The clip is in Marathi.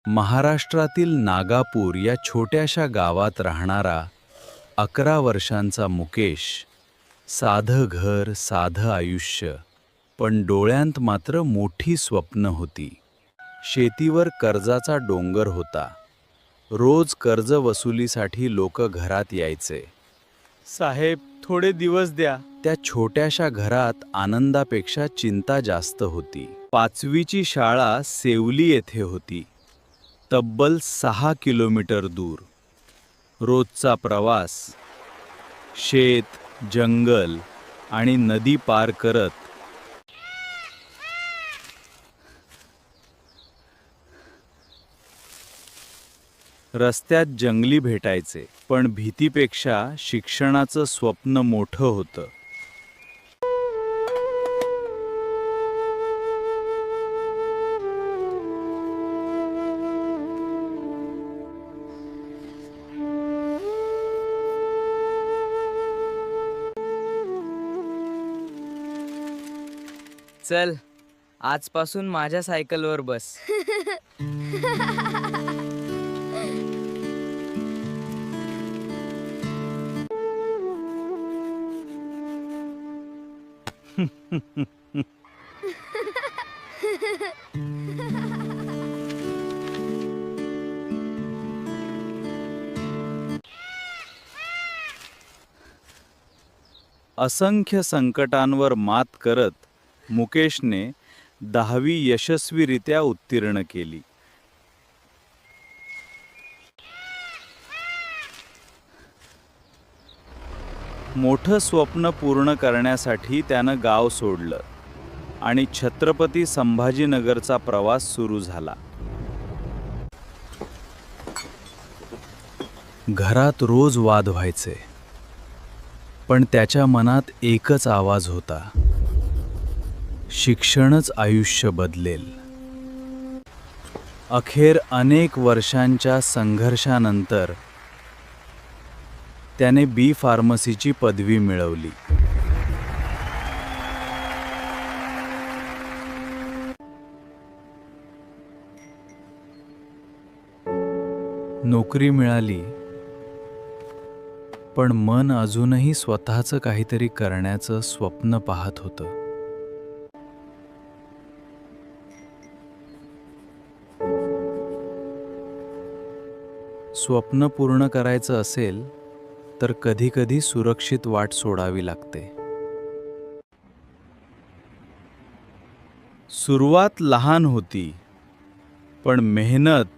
महाराष्ट्रातील नागापूर या छोट्याशा गावात राहणारा 11 वर्षांचा मुकेश. साधं घर, साधं आयुष्य, पण डोळ्यांत मात्र मोठी स्वप्न होती. शेतीवर कर्जाचा डोंगर होता. रोज कर्ज वसुलीसाठी लोक घरात यायचे. साहेब, थोडे दिवस द्या. त्या छोट्याशा घरात आनंदापेक्षा चिंता जास्त होती. 5वीची शाळा सेवली येथे होती, तब्बल 6 किलोमीटर दूर. रोजचा प्रवास, शेत, जंगल आणि नदी पार करत. रस्त्यात जंगली भेटायचे, पण भीतीपेक्षा शिक्षणाचं स्वप्न मोठं होतं. चल, आजपासून माझ्या सायकलवर बस. असंख्य संकटांवर मात करत मुकेशने 10वी यशस्वीरित्या उत्तीर्ण केली. मोठं स्वप्न पूर्ण करण्यासाठी त्यानं गाव सोडलं आणि छत्रपती संभाजीनगरचा प्रवास सुरू झाला. घरात रोज वाद व्हायचे, पण त्याच्या मनात एकच आवाज होता: शिक्षणच आयुष्य बदलेल. अखेर अनेक वर्षांच्या संघर्षानंतर त्याने बी फार्मसीची पदवी मिळवली. नोकरी मिळाली, पण मन अजूनही स्वतःचं काहीतरी करण्याचं स्वप्न पाहत होतं. स्वप्न पूर्ण करायचं असेल तर कधी-कधी सुरक्षित वाट सोडावी लागते. सुरुवात लहान होती, पण मेहनत